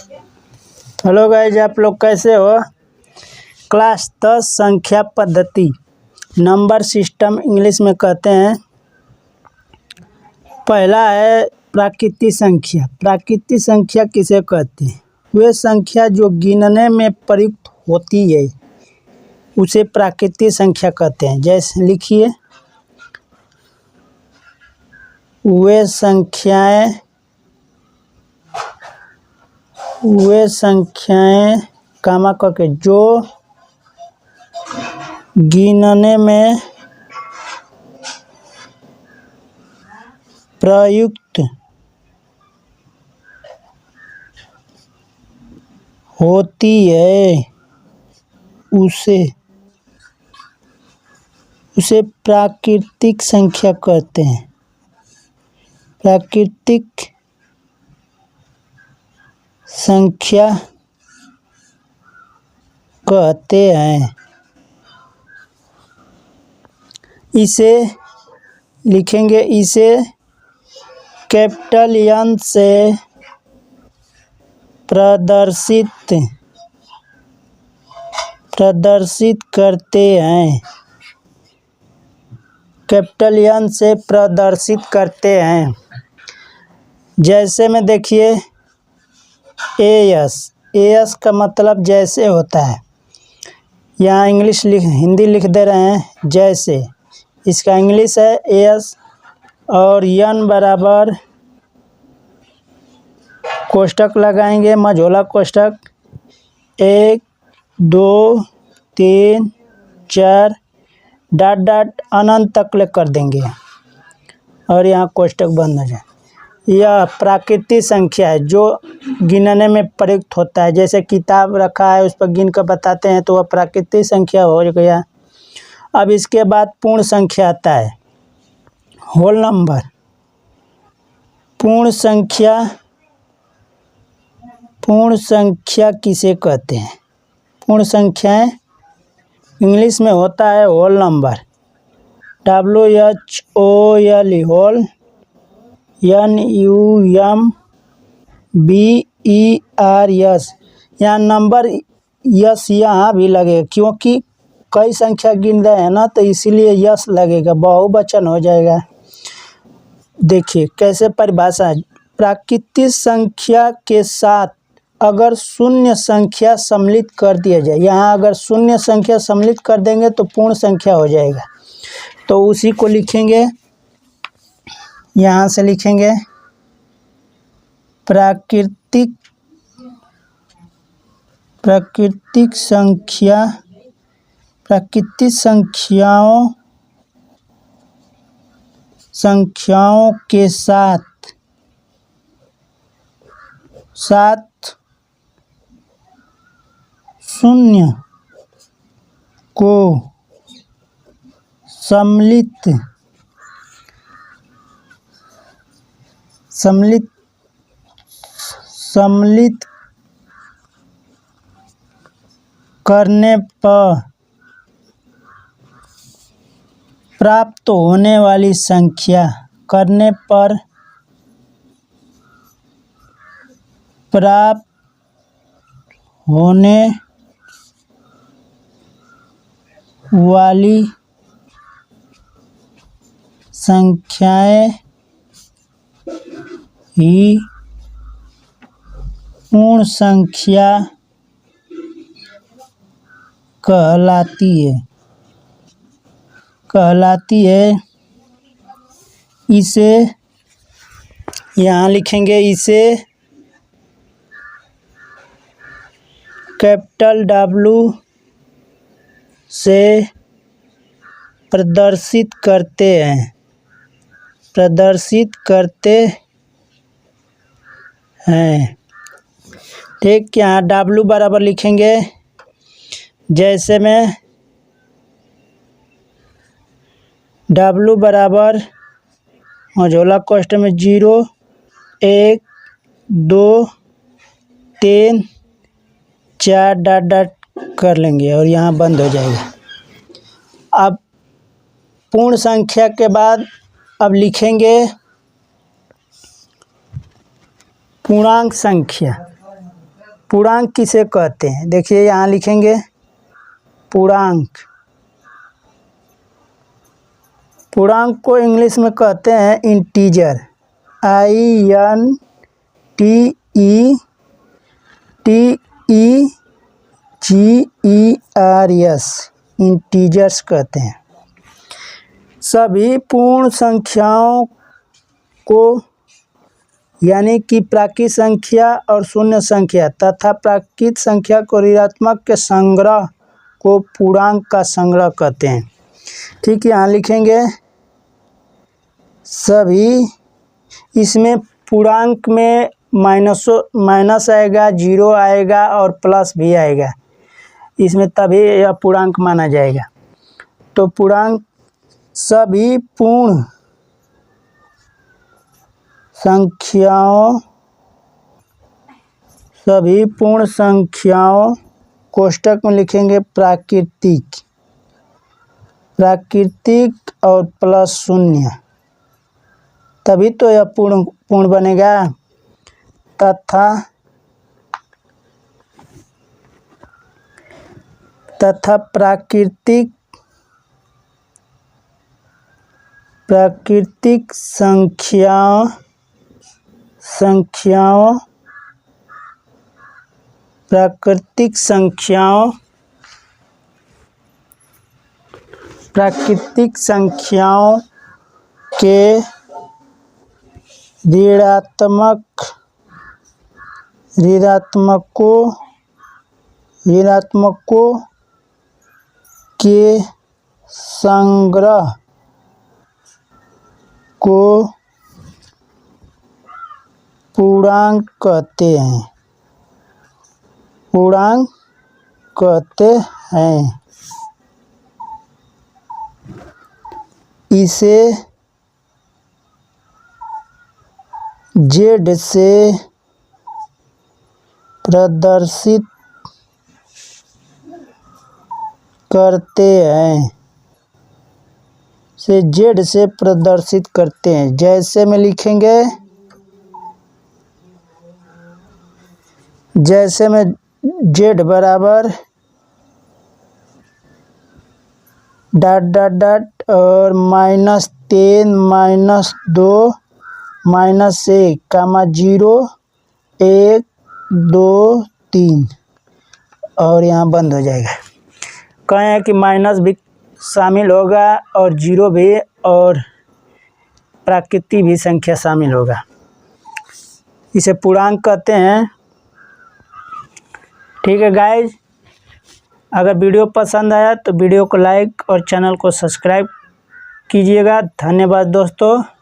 Hello guys, आप लोग कैसे हो। क्लास 10 संख्या पद्धति नंबर सिस्टम इंग्लिश में कहते हैं। पहला है प्राकृतिक संख्या। प्राकृतिक संख्या किसे कहते हैं? वे संख्या जो गिनने में प्रयुक्त होती है उसे प्राकृतिक संख्या कहते हैं। जैसे लिखिए, वे संख्याएं कामा करके जो गिनने में प्रयुक्त होती है उसे प्राकृतिक संख्या कहते हैं। प्राकृतिक संख्या कहते हैं। इसे लिखेंगे, इसे कैपिटल एन से प्रदर्शित करते हैं। कैपिटल एन से प्रदर्शित करते हैं। जैसे में देखिए, एस का मतलब जैसे होता है। यहाँ हिंदी लिख दे रहे हैं जैसे। इसका इंग्लिश है एस, और एन बराबर कोष्टक लगाएंगे, मझोला कोष्टक 1 2 3 4 डॉट डॉट अनंत तक ले कर देंगे और यहाँ कोष्टक बंद हो जाए। यह प्राकृतिक संख्या है जो गिनने में प्रयुक्त होता है। जैसे किताब रखा है, उस पर गिन कर बताते हैं तो वह प्राकृतिक संख्या हो गया। अब इसके बाद पूर्ण संख्या आता है, होल नंबर। पूर्ण संख्या किसे कहते हैं? पूर्ण संख्याएं इंग्लिश में होता है whole number, WHOLE, whole, NUMBERS। यहाँ नंबर यस यहाँ भी लगेगा क्योंकि कई संख्या गिन रहे हैं ना, तो इसीलिए यस लगेगा, बहुवचन हो जाएगा। देखिए कैसे परिभाषा है। प्राकृतिक संख्या के साथ अगर शून्य संख्या सम्मिलित कर दिया जाए, यहाँ अगर शून्य संख्या सम्मिलित कर देंगे तो पूर्ण संख्या हो जाएगा। तो उसी को लिखेंगे, यहाँ से लिखेंगे प्राकृतिक संख्याओं के साथ शून्य को सम्मिलित करने पर प्राप्त होने वाली संख्या संख्याएं ही पूर्ण संख्या कहलाती है। इसे यहाँ लिखेंगे, इसे कैपिटल W से प्रदर्शित करते हैं। ठीक, यहाँ W बराबर लिखेंगे, जैसे में W बराबर मझोला कोष्टक में 0 1 2 3 4 डॉट डॉट कर लेंगे और यहाँ बंद हो जाएगा। अब पूर्ण संख्या के बाद अब लिखेंगे पूर्णांक संख्या। पूर्णांक किसे कहते हैं? देखिए यहाँ लिखेंगे पूर्णांक। पूर्णांक को इंग्लिश में कहते हैं इंटीजर, INTEGERS, इंटीजर्स कहते हैं। सभी पूर्ण संख्याओं को यानी कि प्राकृत संख्या और शून्य संख्या तथा प्राकृत संख्या को ऋणात्मक के संग्रह को पूर्णांक का संग्रह कहते हैं। ठीक है, यहाँ लिखेंगे सभी, इसमें पूर्णांक में माइनस आएगा, जीरो आएगा और प्लस भी आएगा, इसमें तभी यह पूर्णांक माना जाएगा। तो पूर्णांक सभी पूर्ण संख्याओं कोष्ठक में लिखेंगे प्राकृतिक और प्लस शून्य, तभी तो यह पूर्ण बनेगा। तथा प्राकृतिक संख्याओं के ऋणात्मकों के संग्रह को पूर्णांक कहते हैं। इसे Z से प्रदर्शित करते हैं। जैसे में लिखेंगे, जैसे में Z बराबर ... और -10 -2 -1 0 1 2 3 और यहाँ बंद हो जाएगा। कहें कि माइनस भी शामिल होगा और जीरो भी और प्राकृतिक भी संख्या शामिल होगा, इसे पूर्णांक कहते हैं। ठीक है गाइज, अगर वीडियो पसंद आया तो वीडियो को लाइक और चैनल को सब्सक्राइब कीजिएगा। धन्यवाद दोस्तों।